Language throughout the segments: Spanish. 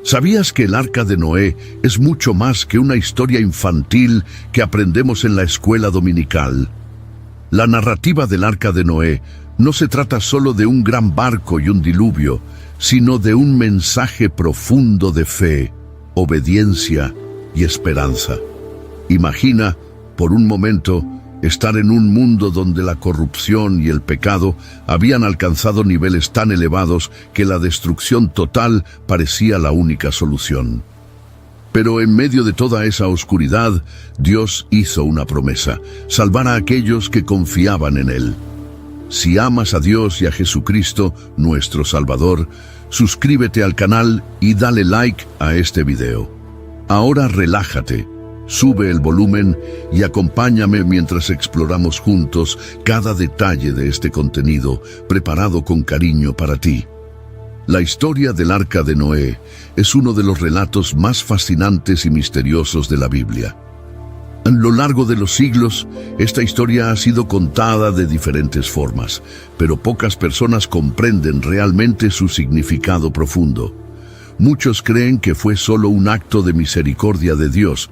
¿Sabías que el Arca de Noé es mucho más que una historia infantil que aprendemos en la escuela dominical? La narrativa del Arca de Noé no se trata solo de un gran barco y un diluvio, sino de un mensaje profundo de fe, obediencia y esperanza. Imagina, por un momento, estar en un mundo donde la corrupción y el pecado habían alcanzado niveles tan elevados que la destrucción total parecía la única solución. Pero en medio de toda esa oscuridad, Dios hizo una promesa: salvar a aquellos que confiaban en Él. Si amas a Dios y a Jesucristo, nuestro Salvador, suscríbete al canal y dale like a este video. Ahora relájate. Sube el volumen y acompáñame mientras exploramos juntos cada detalle de este contenido preparado con cariño para ti. La historia del Arca de Noé es uno de los relatos más fascinantes y misteriosos de la Biblia. A lo largo de los siglos, esta historia ha sido contada de diferentes formas, pero pocas personas comprenden realmente su significado profundo. Muchos creen que fue solo un acto de misericordia de Dios,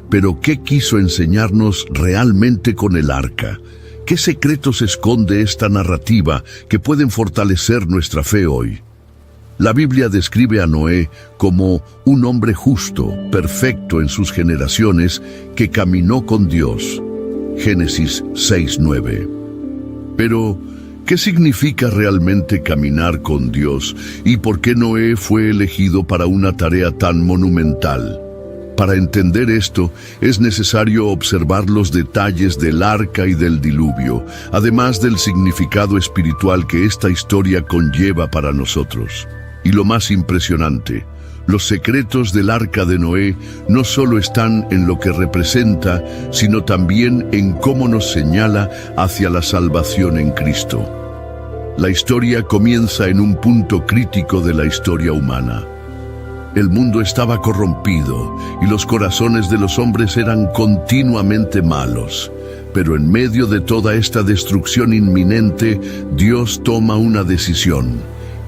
pero ¿qué quiso enseñarnos realmente con el arca? ¿Qué secretos esconde esta narrativa que pueden fortalecer nuestra fe hoy? La Biblia describe a Noé como un hombre justo, perfecto en sus generaciones, que caminó con Dios. Génesis 6:9. Pero, ¿qué significa realmente caminar con Dios y por qué Noé fue elegido para una tarea tan monumental? Para entender esto, es necesario observar los detalles del arca y del diluvio, además del significado espiritual que esta historia conlleva para nosotros. Y lo más impresionante, los secretos del Arca de Noé no solo están en lo que representa, sino también en cómo nos señala hacia la salvación en Cristo. La historia comienza en un punto crítico de la historia humana. El mundo estaba corrompido y los corazones de los hombres eran continuamente malos. Pero en medio de toda esta destrucción inminente, Dios toma una decisión.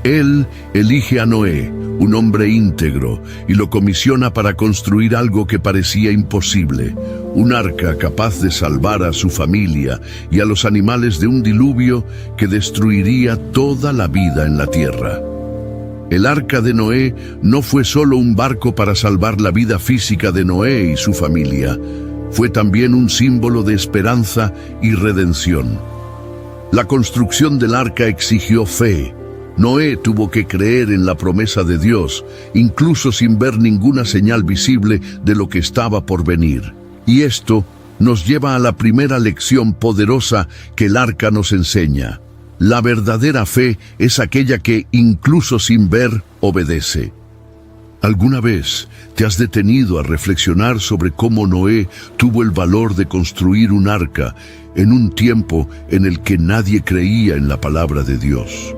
Él elige a Noé, un hombre íntegro, y lo comisiona para construir algo que parecía imposible, un arca capaz de salvar a su familia y a los animales de un diluvio que destruiría toda la vida en la tierra. El Arca de Noé no fue solo un barco para salvar la vida física de Noé y su familia, fue también un símbolo de esperanza y redención. La construcción del arca exigió fe. Noé tuvo que creer en la promesa de Dios, incluso sin ver ninguna señal visible de lo que estaba por venir. Y esto nos lleva a la primera lección poderosa que el arca nos enseña. La verdadera fe es aquella que, incluso sin ver, obedece. ¿Alguna vez te has detenido a reflexionar sobre cómo Noé tuvo el valor de construir un arca en un tiempo en el que nadie creía en la palabra de Dios?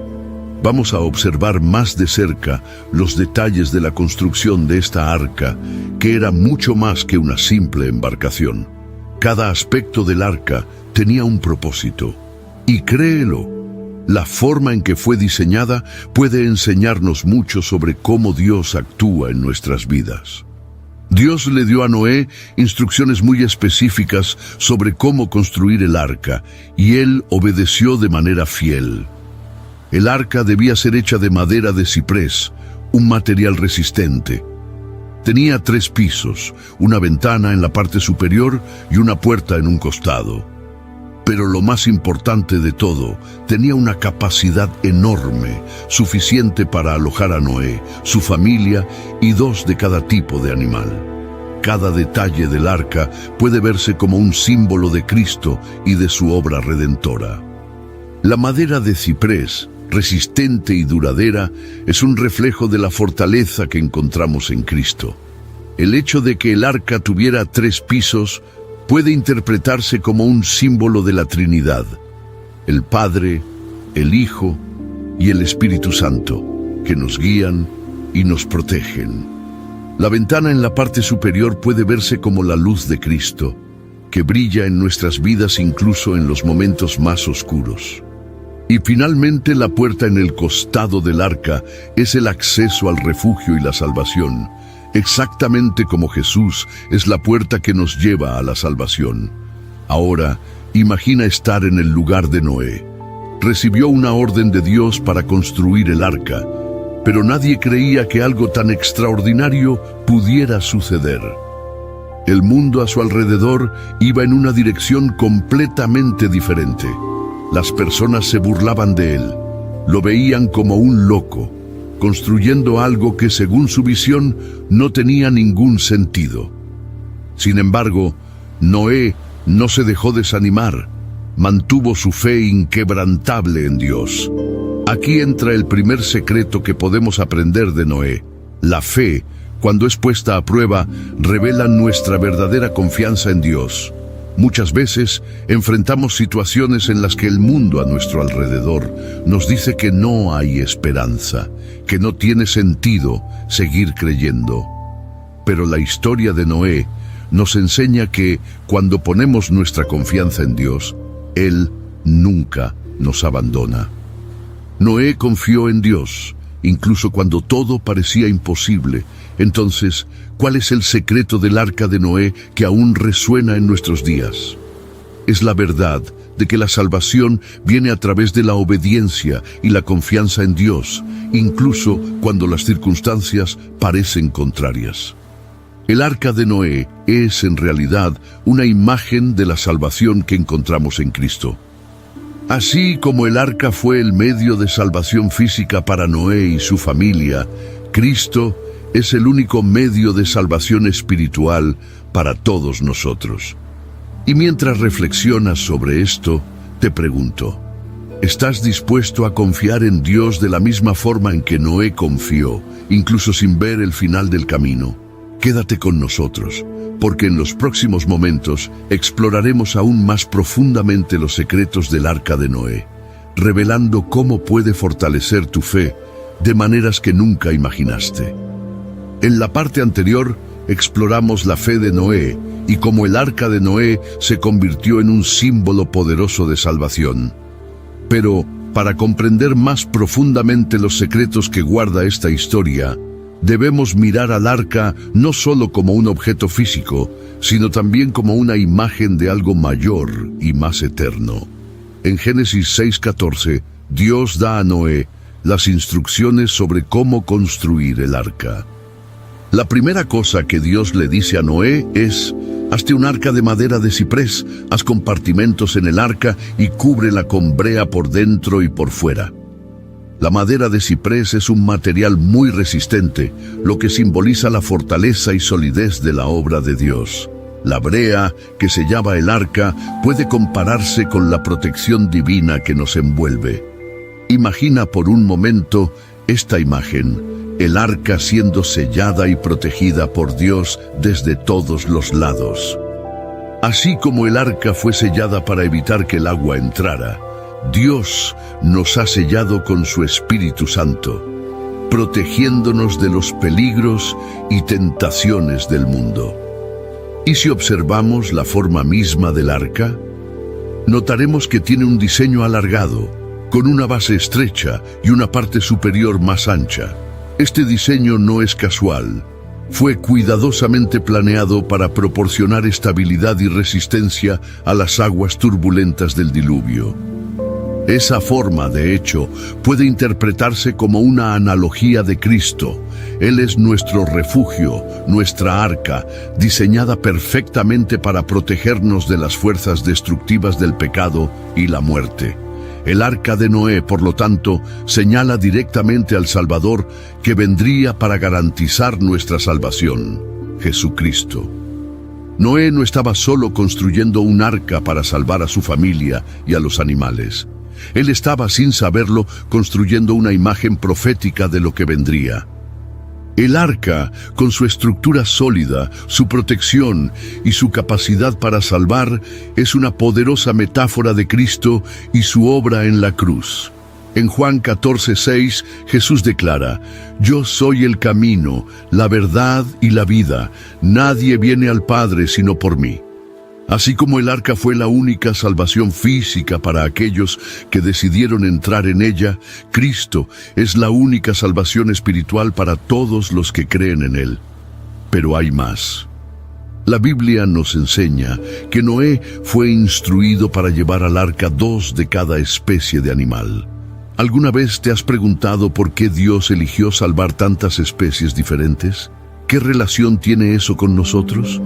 Vamos a observar más de cerca los detalles de la construcción de esta arca, que era mucho más que una simple embarcación. Cada aspecto del arca tenía un propósito. Y créelo, la forma en que fue diseñada puede enseñarnos mucho sobre cómo Dios actúa en nuestras vidas. Dios le dio a Noé instrucciones muy específicas sobre cómo construir el arca, y él obedeció de manera fiel. El arca debía ser hecha de madera de ciprés, un material resistente. Tenía 3 pisos, una ventana en la parte superior y una puerta en un costado. Pero lo más importante de todo, tenía una capacidad enorme, suficiente para alojar a Noé, su familia y 2 de cada tipo de animal. Cada detalle del arca puede verse como un símbolo de Cristo y de su obra redentora. La madera de ciprés, resistente y duradera, es un reflejo de la fortaleza que encontramos en Cristo. El hecho de que el arca tuviera 3 pisos puede interpretarse como un símbolo de la Trinidad, el Padre, el Hijo y el Espíritu Santo, que nos guían y nos protegen. La ventana en la parte superior puede verse como la luz de Cristo, que brilla en nuestras vidas incluso en los momentos más oscuros. Y finalmente la puerta en el costado del arca es el acceso al refugio y la salvación, exactamente como Jesús es la puerta que nos lleva a la salvación. Ahora, imagina estar en el lugar de Noé. Recibió una orden de Dios para construir el arca, pero nadie creía que algo tan extraordinario pudiera suceder. El mundo a su alrededor iba en una dirección completamente diferente. Las personas se burlaban de él, lo veían como un loco, construyendo algo que según su visión no tenía ningún sentido. Sin embargo, Noé no se dejó desanimar, mantuvo su fe inquebrantable en Dios. Aquí entra el primer secreto que podemos aprender de Noé. La fe, cuando es puesta a prueba, revela nuestra verdadera confianza en Dios. Muchas veces enfrentamos situaciones en las que el mundo a nuestro alrededor nos dice que no hay esperanza, que no tiene sentido seguir creyendo. Pero la historia de Noé nos enseña que cuando ponemos nuestra confianza en Dios, Él nunca nos abandona. Noé confió en Dios, incluso cuando todo parecía imposible. Entonces, ¿cuál es el secreto del arca de Noé que aún resuena en nuestros días? Es la verdad de que la salvación viene a través de la obediencia y la confianza en Dios, incluso cuando las circunstancias parecen contrarias. El arca de Noé es, en realidad, una imagen de la salvación que encontramos en Cristo. Así como el arca fue el medio de salvación física para Noé y su familia, Cristo es el único medio de salvación espiritual para todos nosotros. Y mientras reflexionas sobre esto, te pregunto, ¿estás dispuesto a confiar en Dios de la misma forma en que Noé confió, incluso sin ver el final del camino? Quédate con nosotros, porque en los próximos momentos exploraremos aún más profundamente los secretos del arca de Noé, revelando cómo puede fortalecer tu fe de maneras que nunca imaginaste. En la parte anterior exploramos la fe de Noé y cómo el arca de Noé se convirtió en un símbolo poderoso de salvación. Pero para comprender más profundamente los secretos que guarda esta historia, debemos mirar al arca no solo como un objeto físico, sino también como una imagen de algo mayor y más eterno. En Génesis 6:14, Dios da a Noé las instrucciones sobre cómo construir el arca. La primera cosa que Dios le dice a Noé es: hazte un arca de madera de ciprés, haz compartimentos en el arca y cúbrela con brea por dentro y por fuera. La madera de ciprés es un material muy resistente, lo que simboliza la fortaleza y solidez de la obra de Dios. La brea, que sellaba el arca, puede compararse con la protección divina que nos envuelve. Imagina por un momento esta imagen: el arca siendo sellada y protegida por Dios desde todos los lados. Así como el arca fue sellada para evitar que el agua entrara, Dios nos ha sellado con su Espíritu Santo, protegiéndonos de los peligros y tentaciones del mundo. Y si observamos la forma misma del arca, notaremos que tiene un diseño alargado, con una base estrecha y una parte superior más ancha. Este diseño no es casual. Fue cuidadosamente planeado para proporcionar estabilidad y resistencia a las aguas turbulentas del diluvio. Esa forma, de hecho, puede interpretarse como una analogía de Cristo. Él es nuestro refugio, nuestra arca, diseñada perfectamente para protegernos de las fuerzas destructivas del pecado y la muerte. El arca de Noé, por lo tanto, señala directamente al Salvador que vendría para garantizar nuestra salvación, Jesucristo. Noé no estaba solo construyendo un arca para salvar a su familia y a los animales. Él estaba, sin saberlo, construyendo una imagen profética de lo que vendría. El arca, con su estructura sólida, su protección y su capacidad para salvar, es una poderosa metáfora de Cristo y su obra en la cruz. En Juan 14:6, Jesús declara: «Yo soy el camino, la verdad y la vida. Nadie viene al Padre sino por mí». Así como el arca fue la única salvación física para aquellos que decidieron entrar en ella, Cristo es la única salvación espiritual para todos los que creen en Él. Pero hay más. La Biblia nos enseña que Noé fue instruido para llevar al arca 2 de cada especie de animal. ¿Alguna vez te has preguntado por qué Dios eligió salvar tantas especies diferentes? ¿Qué relación tiene eso con nosotros?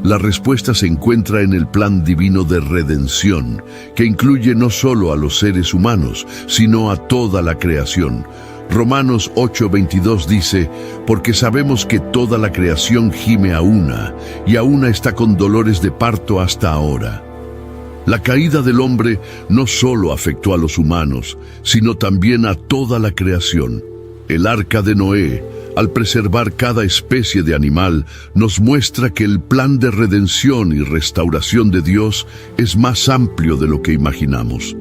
La respuesta se encuentra en el plan divino de redención, que incluye no solo a los seres humanos, sino a toda la creación. Romanos 8:22 dice, porque sabemos que toda la creación gime a una, y a una está con dolores de parto hasta ahora. La caída del hombre no solo afectó a los humanos, sino también a toda la creación. El arca de Noé, al preservar cada especie de animal, nos muestra que el plan de redención y restauración de Dios es más amplio de lo que imaginamos.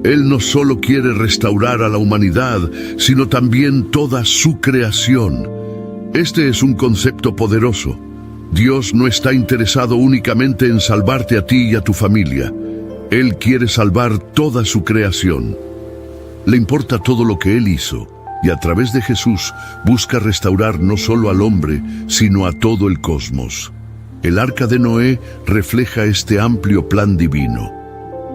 Él no solo quiere restaurar a la humanidad, sino también toda su creación. Este es un concepto poderoso. Dios no está interesado únicamente en salvarte a ti y a tu familia. Él quiere salvar toda su creación. Le importa todo lo que Él hizo, y a través de Jesús busca restaurar no solo al hombre, sino a todo el cosmos. El arca de Noé refleja este amplio plan divino.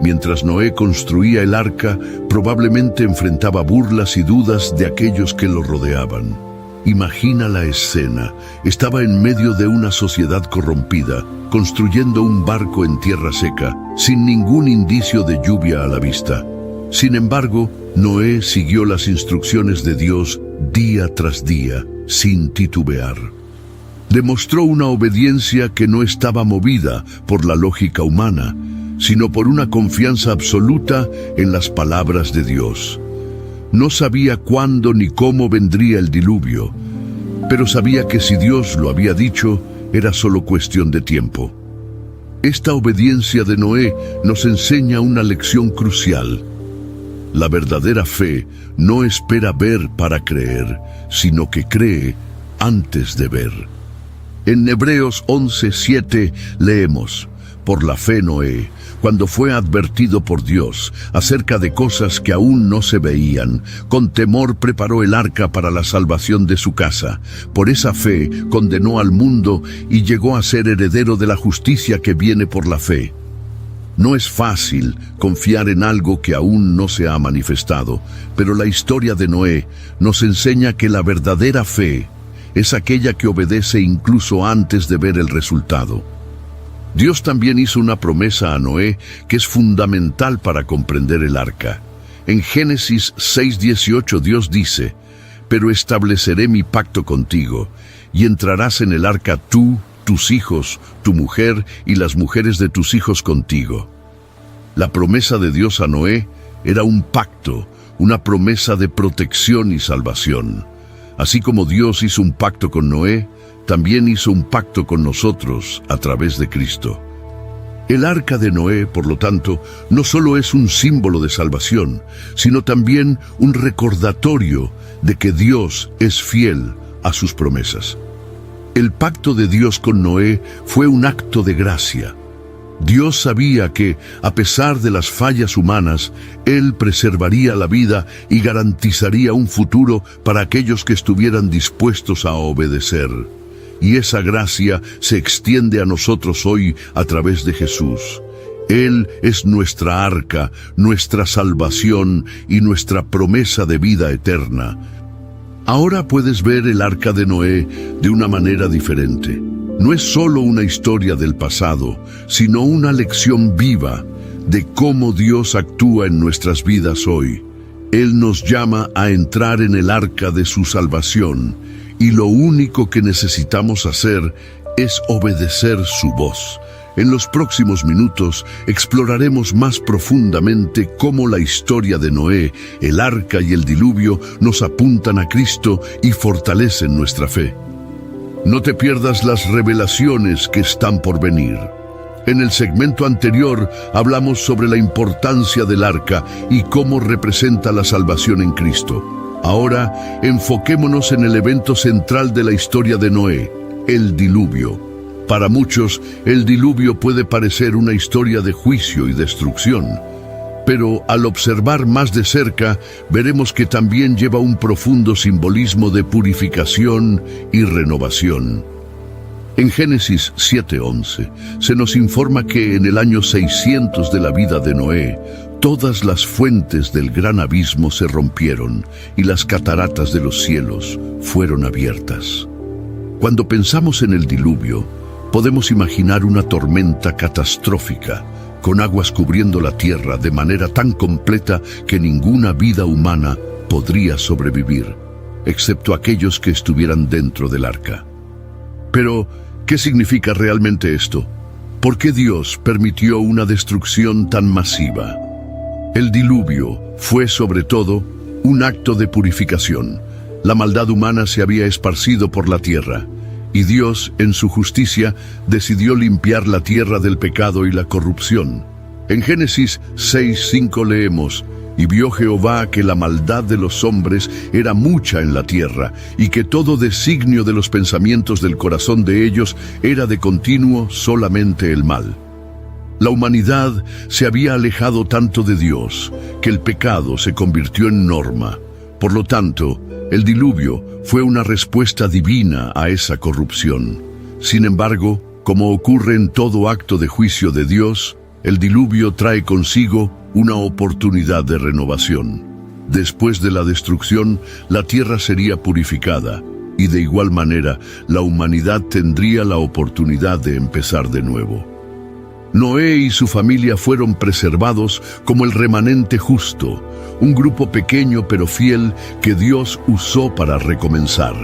Mientras Noé construía el arca, probablemente enfrentaba burlas y dudas de aquellos que lo rodeaban. Imagina la escena. Estaba en medio de una sociedad corrompida, construyendo un barco en tierra seca, sin ningún indicio de lluvia a la vista. Sin embargo, Noé siguió las instrucciones de Dios día tras día, sin titubear. Demostró una obediencia que no estaba movida por la lógica humana, sino por una confianza absoluta en las palabras de Dios. No sabía cuándo ni cómo vendría el diluvio, pero sabía que si Dios lo había dicho, era solo cuestión de tiempo. Esta obediencia de Noé nos enseña una lección crucial. La verdadera fe no espera ver para creer, sino que cree antes de ver. En Hebreos 11:7 leemos, por la fe Noé, cuando fue advertido por Dios acerca de cosas que aún no se veían, con temor preparó el arca para la salvación de su casa. Por esa fe condenó al mundo y llegó a ser heredero de la justicia que viene por la fe. No es fácil confiar en algo que aún no se ha manifestado, pero la historia de Noé nos enseña que la verdadera fe es aquella que obedece incluso antes de ver el resultado. Dios también hizo una promesa a Noé que es fundamental para comprender el arca. En Génesis 6:18 Dios dice, pero estableceré mi pacto contigo, y entrarás en el arca tú, tus hijos, tu mujer y las mujeres de tus hijos contigo. La promesa de Dios a Noé era un pacto, una promesa de protección y salvación. Así como Dios hizo un pacto con Noé, también hizo un pacto con nosotros a través de Cristo. El arca de Noé, por lo tanto, no solo es un símbolo de salvación, sino también un recordatorio de que Dios es fiel a sus promesas. El pacto de Dios con Noé fue un acto de gracia. Dios sabía que, a pesar de las fallas humanas, Él preservaría la vida y garantizaría un futuro para aquellos que estuvieran dispuestos a obedecer. Y esa gracia se extiende a nosotros hoy a través de Jesús. Él es nuestra arca, nuestra salvación y nuestra promesa de vida eterna. Ahora puedes ver el arca de Noé de una manera diferente. No es solo una historia del pasado, sino una lección viva de cómo Dios actúa en nuestras vidas hoy. Él nos llama a entrar en el arca de su salvación, y lo único que necesitamos hacer es obedecer su voz. En los próximos minutos exploraremos más profundamente cómo la historia de Noé, el arca y el diluvio nos apuntan a Cristo y fortalecen nuestra fe. No te pierdas las revelaciones que están por venir. En el segmento anterior hablamos sobre la importancia del arca y cómo representa la salvación en Cristo. Ahora enfoquémonos en el evento central de la historia de Noé, el diluvio. Para muchos, el diluvio puede parecer una historia de juicio y destrucción, pero al observar más de cerca, veremos que también lleva un profundo simbolismo de purificación y renovación. En Génesis 7:11 se nos informa que en el año 600 de la vida de Noé, todas las fuentes del gran abismo se rompieron y las cataratas de los cielos fueron abiertas. Cuando pensamos en el diluvio, podemos imaginar una tormenta catastrófica, con aguas cubriendo la tierra de manera tan completa que ninguna vida humana podría sobrevivir, excepto aquellos que estuvieran dentro del arca. Pero, ¿qué significa realmente esto? ¿Por qué Dios permitió una destrucción tan masiva? El diluvio fue, sobre todo, un acto de purificación. La maldad humana se había esparcido por la tierra, y Dios, en su justicia, decidió limpiar la tierra del pecado y la corrupción. En Génesis 6:5 leemos: «Y vio Jehová que la maldad de los hombres era mucha en la tierra, y que todo designio de los pensamientos del corazón de ellos era de continuo solamente el mal». La humanidad se había alejado tanto de Dios que el pecado se convirtió en norma. Por lo tanto, el diluvio fue una respuesta divina a esa corrupción. Sin embargo, como ocurre en todo acto de juicio de Dios, el diluvio trae consigo una oportunidad de renovación. Después de la destrucción, la tierra sería purificada, y de igual manera, la humanidad tendría la oportunidad de empezar de nuevo. Noé y su familia fueron preservados como el remanente justo, un grupo pequeño pero fiel que Dios usó para recomenzar.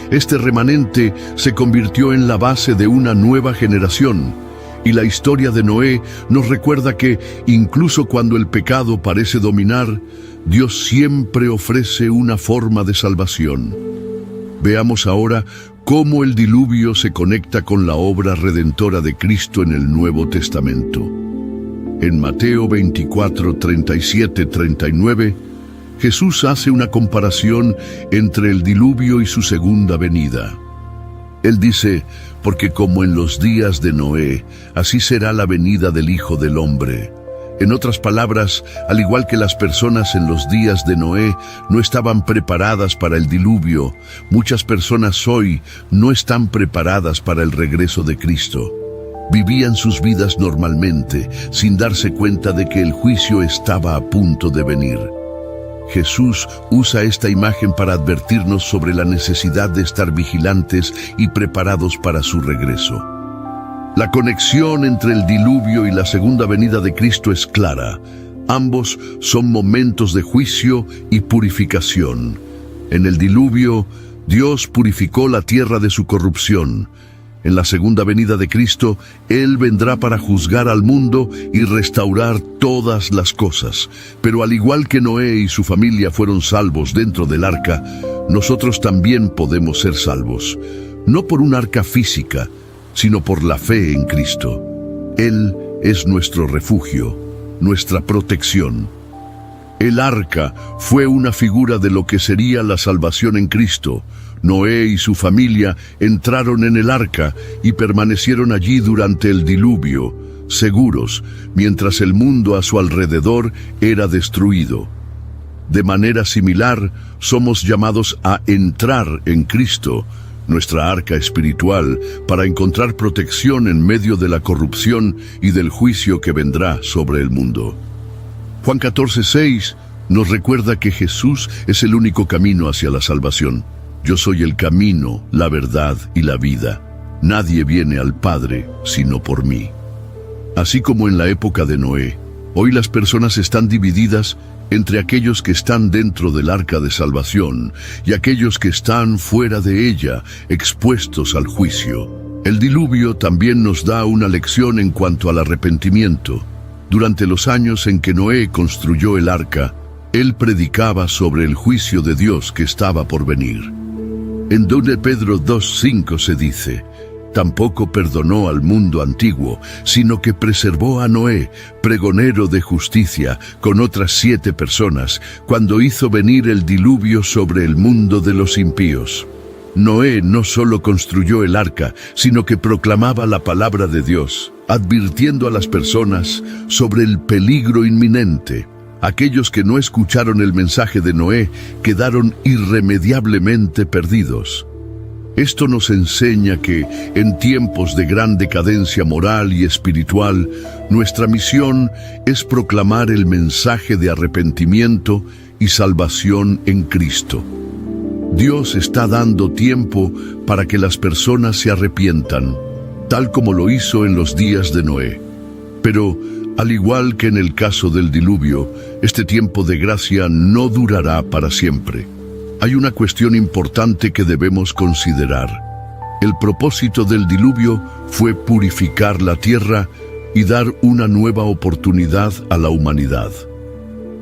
Este remanente se convirtió en la base de una nueva generación, y la historia de Noé nos recuerda que, incluso cuando el pecado parece dominar, Dios siempre ofrece una forma de salvación. Veamos ahora cómo el diluvio se conecta con la obra redentora de Cristo en el Nuevo Testamento. En Mateo 24, 37, 39, Jesús hace una comparación entre el diluvio y su segunda venida. Él dice: «Porque como en los días de Noé, así será la venida del Hijo del Hombre». En otras palabras, al igual que las personas en los días de Noé no estaban preparadas para el diluvio, muchas personas hoy no están preparadas para el regreso de Cristo. Vivían sus vidas normalmente, sin darse cuenta de que el juicio estaba a punto de venir. Jesús usa esta imagen para advertirnos sobre la necesidad de estar vigilantes y preparados para su regreso. La conexión entre el diluvio y la segunda venida de Cristo es clara. Ambos son momentos de juicio y purificación. En el diluvio, Dios purificó la tierra de su corrupción. En la segunda venida de Cristo, Él vendrá para juzgar al mundo y restaurar todas las cosas. Pero al igual que Noé y su familia fueron salvos dentro del arca, nosotros también podemos ser salvos. No por un arca física, sino por la fe en Cristo. Él es nuestro refugio, nuestra protección. El arca fue una figura de lo que sería la salvación en Cristo. Noé y su familia entraron en el arca y permanecieron allí durante el diluvio, seguros, mientras el mundo a su alrededor era destruido. De manera similar, somos llamados a entrar en Cristo, nuestra arca espiritual, para encontrar protección en medio de la corrupción y del juicio que vendrá sobre el mundo. Juan 14:6 nos recuerda que Jesús es el único camino hacia la salvación. Yo soy el camino, la verdad y la vida. Nadie viene al Padre sino por mí. Así como en la época de Noé, hoy las personas están divididas entre aquellos que están dentro del arca de salvación y aquellos que están fuera de ella, expuestos al juicio. El diluvio también nos da una lección en cuanto al arrepentimiento. Durante los años en que Noé construyó el arca, él predicaba sobre el juicio de Dios que estaba por venir. En 2 Pedro 2:5 se dice: «Tampoco perdonó al mundo antiguo, sino que preservó a Noé, pregonero de justicia, con otras 7 personas, cuando hizo venir el diluvio sobre el mundo de los impíos». Noé no solo construyó el arca, sino que proclamaba la palabra de Dios, advirtiendo a las personas sobre el peligro inminente. Aquellos que no escucharon el mensaje de Noé quedaron irremediablemente perdidos. Esto nos enseña que, en tiempos de gran decadencia moral y espiritual, nuestra misión es proclamar el mensaje de arrepentimiento y salvación en Cristo. Dios está dando tiempo para que las personas se arrepientan, tal como lo hizo en los días de Noé. Pero, al igual que en el caso del diluvio, este tiempo de gracia no durará para siempre. Hay una cuestión importante que debemos considerar. El propósito del diluvio fue purificar la tierra y dar una nueva oportunidad a la humanidad.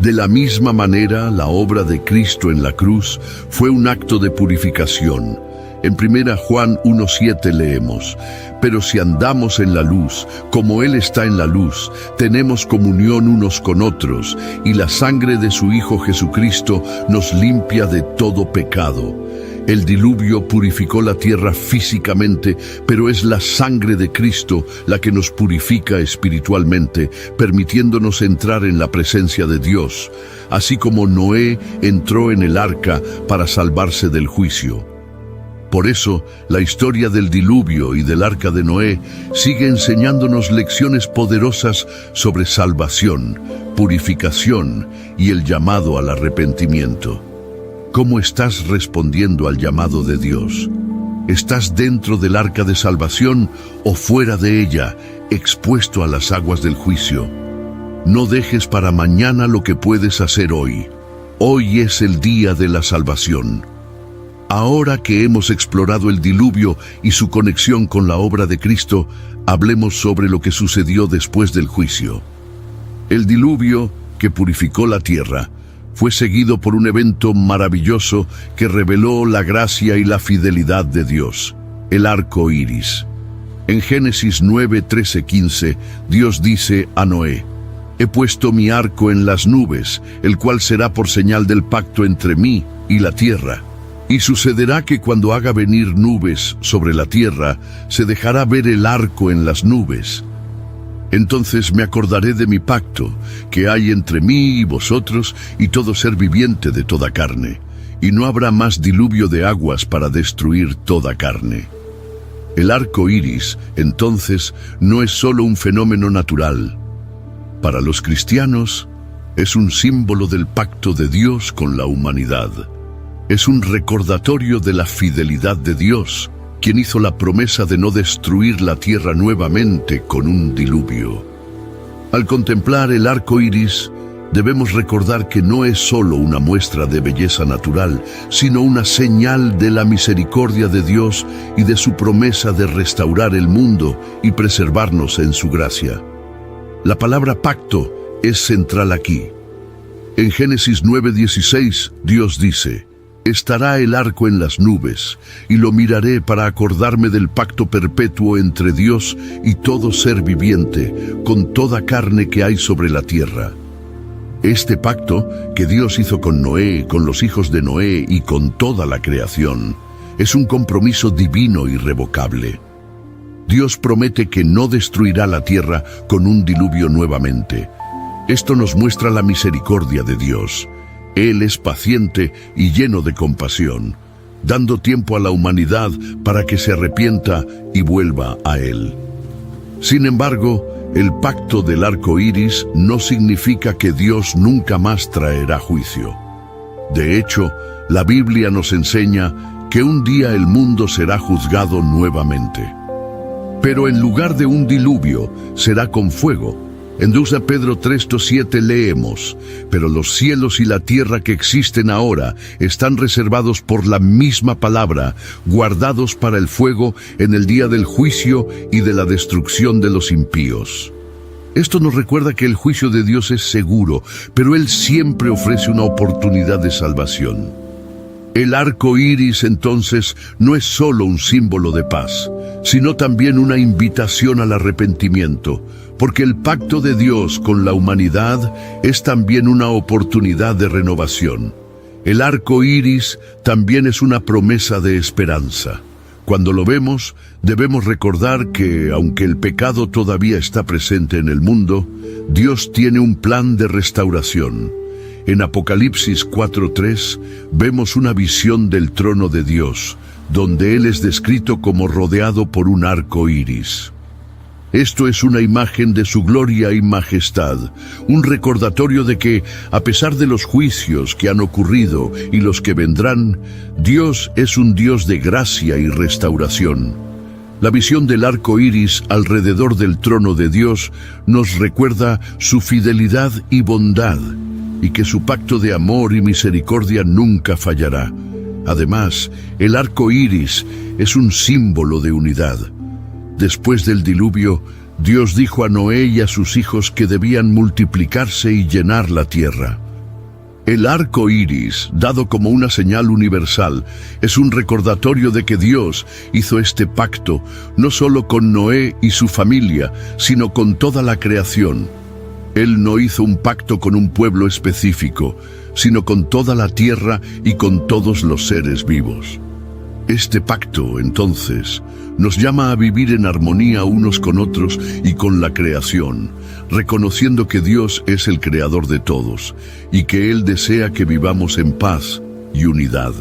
De la misma manera, la obra de Cristo en la cruz fue un acto de purificación. En 1 Juan 1:7 leemos: «Pero si andamos en la luz, como Él está en la luz, tenemos comunión unos con otros, y la sangre de su Hijo Jesucristo nos limpia de todo pecado». El diluvio purificó la tierra físicamente, pero es la sangre de Cristo la que nos purifica espiritualmente, permitiéndonos entrar en la presencia de Dios, así como Noé entró en el arca para salvarse del juicio. Por eso, la historia del diluvio y del arca de Noé sigue enseñándonos lecciones poderosas sobre salvación, purificación y el llamado al arrepentimiento. ¿Cómo estás respondiendo al llamado de Dios? ¿Estás dentro del arca de salvación o fuera de ella, expuesto a las aguas del juicio? No dejes para mañana lo que puedes hacer hoy. Hoy es el día de la salvación. Ahora que hemos explorado el diluvio y su conexión con la obra de Cristo, hablemos sobre lo que sucedió después del juicio. El diluvio, que purificó la tierra, fue seguido por un evento maravilloso que reveló la gracia y la fidelidad de Dios, el arco iris. En Génesis 9:13-15, Dios dice a Noé: «He puesto mi arco en las nubes, el cual será por señal del pacto entre mí y la tierra. Y sucederá que cuando haga venir nubes sobre la tierra, se dejará ver el arco en las nubes. Entonces me acordaré de mi pacto que hay entre mí y vosotros y todo ser viviente de toda carne, y no habrá más diluvio de aguas para destruir toda carne». El arco iris, entonces, no es solo un fenómeno natural. Para los cristianos, es un símbolo del pacto de Dios con la humanidad. Es un recordatorio de la fidelidad de Dios, quien hizo la promesa de no destruir la tierra nuevamente con un diluvio. Al contemplar el arco iris, debemos recordar que no es solo una muestra de belleza natural, sino una señal de la misericordia de Dios y de su promesa de restaurar el mundo y preservarnos en su gracia. La palabra pacto es central aquí. En Génesis 9:16, Dios dice: «Estará el arco en las nubes, y lo miraré para acordarme del pacto perpetuo entre Dios y todo ser viviente, con toda carne que hay sobre la tierra». Este pacto que Dios hizo con Noé, con los hijos de Noé y con toda la creación, es un compromiso divino irrevocable. Dios promete que no destruirá la tierra con un diluvio nuevamente. Esto nos muestra la misericordia de Dios. Él es paciente y lleno de compasión, dando tiempo a la humanidad para que se arrepienta y vuelva a Él. Sin embargo, el pacto del arco iris no significa que Dios nunca más traerá juicio. De hecho, la Biblia nos enseña que un día el mundo será juzgado nuevamente. Pero en lugar de un diluvio, será con fuego. En 2 Pedro 3:7 leemos: «Pero los cielos y la tierra que existen ahora están reservados por la misma palabra, guardados para el fuego en el día del juicio y de la destrucción de los impíos». Esto nos recuerda que el juicio de Dios es seguro, pero Él siempre ofrece una oportunidad de salvación. El arco iris, entonces, no es solo un símbolo de paz, sino también una invitación al arrepentimiento, porque el pacto de Dios con la humanidad es también una oportunidad de renovación. El arco iris también es una promesa de esperanza. Cuando lo vemos, debemos recordar que, aunque el pecado todavía está presente en el mundo, Dios tiene un plan de restauración. En Apocalipsis 4:3 vemos una visión del trono de Dios, donde Él es descrito como rodeado por un arco iris. Esto es una imagen de su gloria y majestad, un recordatorio de que, a pesar de los juicios que han ocurrido y los que vendrán, Dios es un Dios de gracia y restauración. La visión del arco iris alrededor del trono de Dios nos recuerda su fidelidad y bondad, y que su pacto de amor y misericordia nunca fallará. Además, el arco iris es un símbolo de unidad. Después del diluvio, Dios dijo a Noé y a sus hijos que debían multiplicarse y llenar la tierra. El arco iris, dado como una señal universal, es un recordatorio de que Dios hizo este pacto no solo con Noé y su familia, sino con toda la creación. Él no hizo un pacto con un pueblo específico, sino con toda la tierra y con todos los seres vivos. Este pacto, entonces, nos llama a vivir en armonía unos con otros y con la creación, reconociendo que Dios es el creador de todos y que Él desea que vivamos en paz y unidad.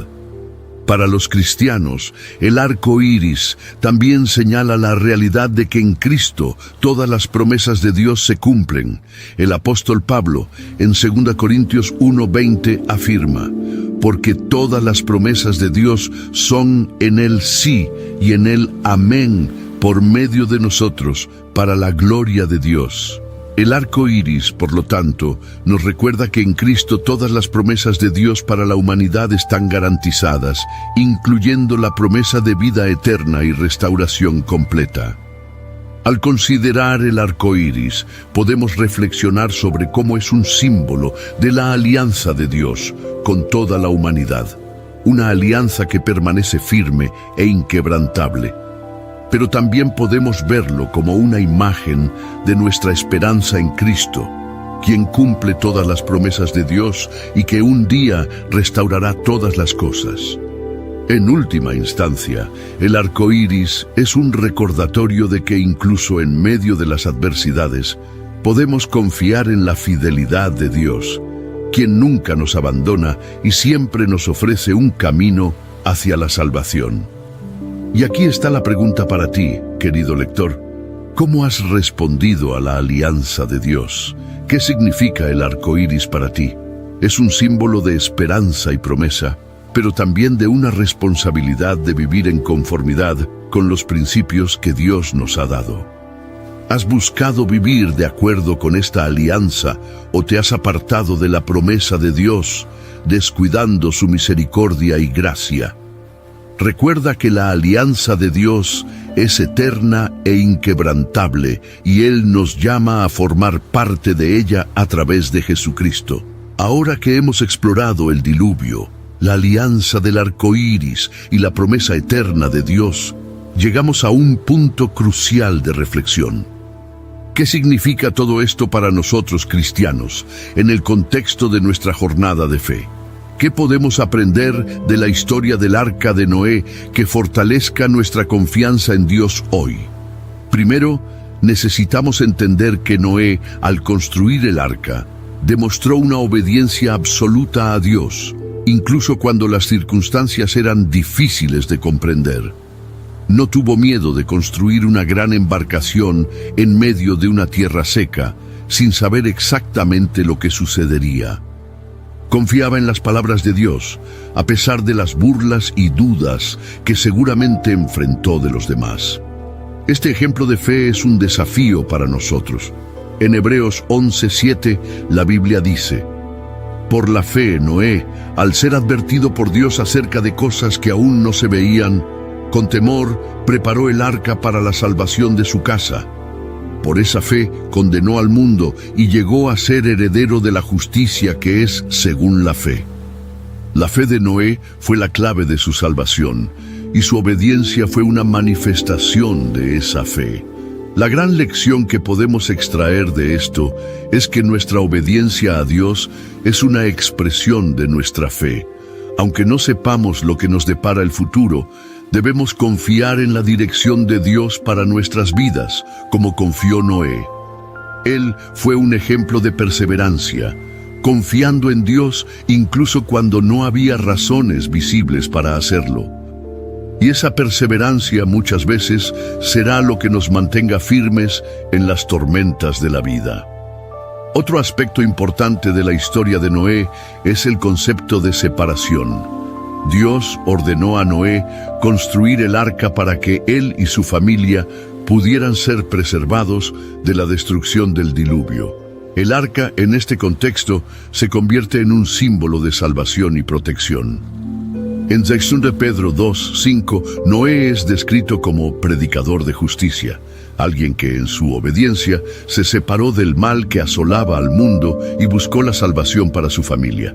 Para los cristianos, el arco iris también señala la realidad de que en Cristo todas las promesas de Dios se cumplen. El apóstol Pablo, en 2 Corintios 1:20, afirma: porque todas las promesas de Dios son en el sí y en el amén por medio de nosotros, para la gloria de Dios. El arco iris, por lo tanto, nos recuerda que en Cristo todas las promesas de Dios para la humanidad están garantizadas, incluyendo la promesa de vida eterna y restauración completa. Al considerar el arco iris, podemos reflexionar sobre cómo es un símbolo de la alianza de Dios con toda la humanidad, una alianza que permanece firme e inquebrantable. Pero también podemos verlo como una imagen de nuestra esperanza en Cristo, quien cumple todas las promesas de Dios y que un día restaurará todas las cosas. En última instancia, el arco iris es un recordatorio de que incluso en medio de las adversidades, podemos confiar en la fidelidad de Dios, quien nunca nos abandona y siempre nos ofrece un camino hacia la salvación. Y aquí está la pregunta para ti, querido lector. ¿Cómo has respondido a la alianza de Dios? ¿Qué significa el arco iris para ti? Es un símbolo de esperanza y promesa, pero también de una responsabilidad de vivir en conformidad con los principios que Dios nos ha dado. ¿Has buscado vivir de acuerdo con esta alianza o te has apartado de la promesa de Dios, descuidando su misericordia y gracia? Recuerda que la alianza de Dios es eterna e inquebrantable y Él nos llama a formar parte de ella a través de Jesucristo. Ahora que hemos explorado el diluvio, la alianza del arco iris y la promesa eterna de Dios, llegamos a un punto crucial de reflexión. ¿Qué significa todo esto para nosotros cristianos en el contexto de nuestra jornada de fe? ¿Qué podemos aprender de la historia del arca de Noé que fortalezca nuestra confianza en Dios hoy? Primero, necesitamos entender que Noé, al construir el arca, demostró una obediencia absoluta a Dios, incluso cuando las circunstancias eran difíciles de comprender. No tuvo miedo de construir una gran embarcación en medio de una tierra seca, sin saber exactamente lo que sucedería. Confiaba en las palabras de Dios, a pesar de las burlas y dudas que seguramente enfrentó de los demás. Este ejemplo de fe es un desafío para nosotros. En Hebreos 11:7, la Biblia dice: por la fe, Noé, al ser advertido por Dios acerca de cosas que aún no se veían, con temor preparó el arca para la salvación de su casa. Por esa fe condenó al mundo y llegó a ser heredero de la justicia que es según la fe. La fe de Noé fue la clave de su salvación, y su obediencia fue una manifestación de esa fe. La gran lección que podemos extraer de esto es que nuestra obediencia a Dios es una expresión de nuestra fe, aunque no sepamos lo que nos depara el futuro, debemos confiar en la dirección de Dios para nuestras vidas, como confió Noé. Él fue un ejemplo de perseverancia, confiando en Dios incluso cuando no había razones visibles para hacerlo. Y esa perseverancia muchas veces será lo que nos mantenga firmes en las tormentas de la vida. Otro aspecto importante de la historia de Noé es el concepto de separación. Dios ordenó a Noé construir el arca para que él y su familia pudieran ser preservados de la destrucción del diluvio. El arca, en este contexto, se convierte en un símbolo de salvación y protección. En 2 de Pedro 2:5, Noé es descrito como predicador de justicia, alguien que en su obediencia se separó del mal que asolaba al mundo y buscó la salvación para su familia.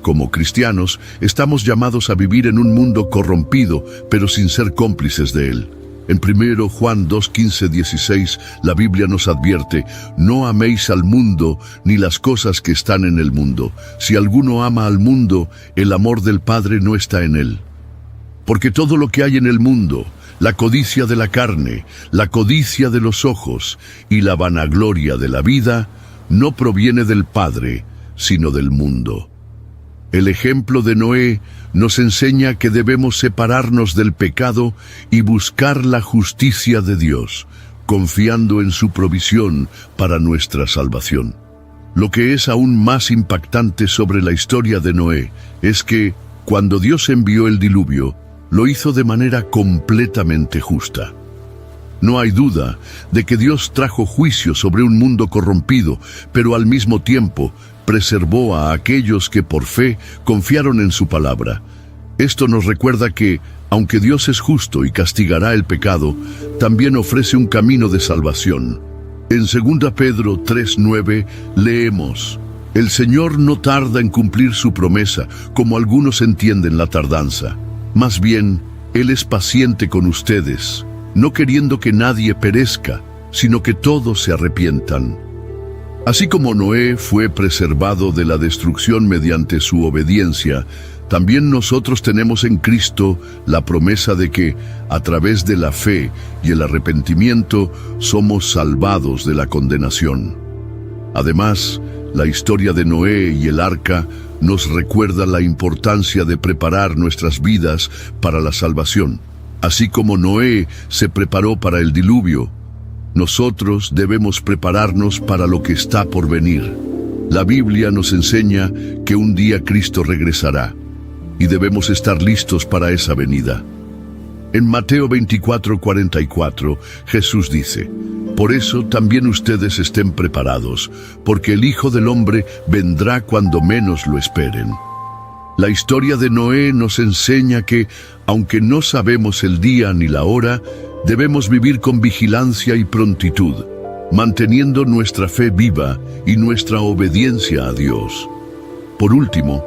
Como cristianos, estamos llamados a vivir en un mundo corrompido, pero sin ser cómplices de él. En 1 Juan 2:15-16, la Biblia nos advierte: no améis al mundo ni las cosas que están en el mundo. Si alguno ama al mundo, el amor del Padre no está en él. Porque todo lo que hay en el mundo, la codicia de la carne, la codicia de los ojos y la vanagloria de la vida, no proviene del Padre, sino del mundo. El ejemplo de Noé nos enseña que debemos separarnos del pecado y buscar la justicia de Dios, confiando en su provisión para nuestra salvación. Lo que es aún más impactante sobre la historia de Noé es que, cuando Dios envió el diluvio, lo hizo de manera completamente justa. No hay duda de que Dios trajo juicio sobre un mundo corrompido, pero al mismo tiempo preservó a aquellos que por fe confiaron en su palabra. Esto nos recuerda que, aunque Dios es justo y castigará el pecado, también ofrece un camino de salvación. En 2 Pedro 3:9 leemos: el Señor no tarda en cumplir su promesa, como algunos entienden la tardanza. Más bien, Él es paciente con ustedes, no queriendo que nadie perezca, sino que todos se arrepientan. Así como Noé fue preservado de la destrucción mediante su obediencia, también nosotros tenemos en Cristo la promesa de que, a través de la fe y el arrepentimiento, somos salvados de la condenación. Además, la historia de Noé y el arca nos recuerda la importancia de preparar nuestras vidas para la salvación. Así como Noé se preparó para el diluvio, nosotros debemos prepararnos para lo que está por venir. La Biblia nos enseña que un día Cristo regresará y debemos estar listos para esa venida. En Mateo 24:44, Jesús dice: por eso también ustedes estén preparados, porque el Hijo del Hombre vendrá cuando menos lo esperen. La historia de Noé nos enseña que, aunque no sabemos el día ni la hora, debemos vivir con vigilancia y prontitud, manteniendo nuestra fe viva y nuestra obediencia a Dios. Por último,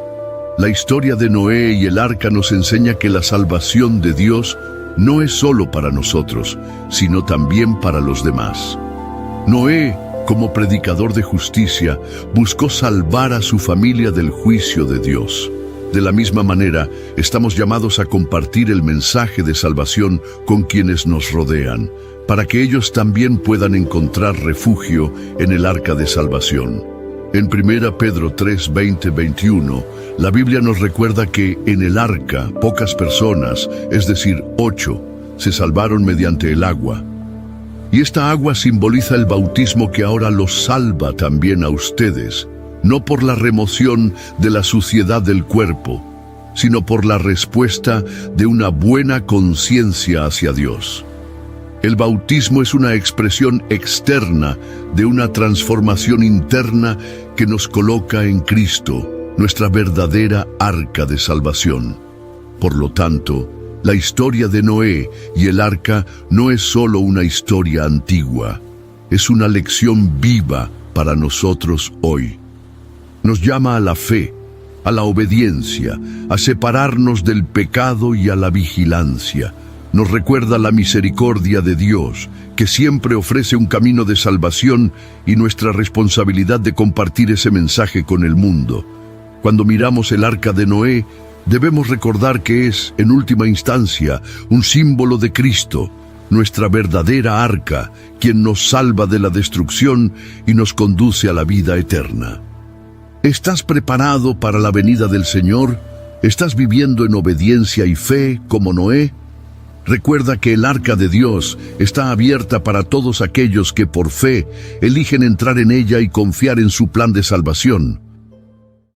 la historia de Noé y el arca nos enseña que la salvación de Dios no es solo para nosotros, sino también para los demás. Noé, como predicador de justicia, buscó salvar a su familia del juicio de Dios. De la misma manera, estamos llamados a compartir el mensaje de salvación con quienes nos rodean, para que ellos también puedan encontrar refugio en el arca de salvación. En 1 Pedro 3:20-21, la Biblia nos recuerda que en el arca pocas personas, es decir, 8, se salvaron mediante el agua. Y esta agua simboliza el bautismo que ahora los salva también a ustedes, no por la remoción de la suciedad del cuerpo, sino por la respuesta de una buena conciencia hacia Dios. El bautismo es una expresión externa de una transformación interna que nos coloca en Cristo, nuestra verdadera arca de salvación. Por lo tanto, la historia de Noé y el arca no es solo una historia antigua, es una lección viva para nosotros hoy. Nos llama a la fe, a la obediencia, a separarnos del pecado y a la vigilancia. Nos recuerda la misericordia de Dios, que siempre ofrece un camino de salvación, y nuestra responsabilidad de compartir ese mensaje con el mundo. Cuando miramos el arca de Noé, Debemos recordar que es, en última instancia, un símbolo de Cristo, nuestra verdadera arca, quien nos salva de la destrucción y nos conduce a la vida eterna. ¿Estás preparado para la venida del Señor? ¿Estás viviendo en obediencia y fe como Noé? Recuerda que el arca de Dios está abierta para todos aquellos que por fe eligen entrar en ella y confiar en su plan de salvación.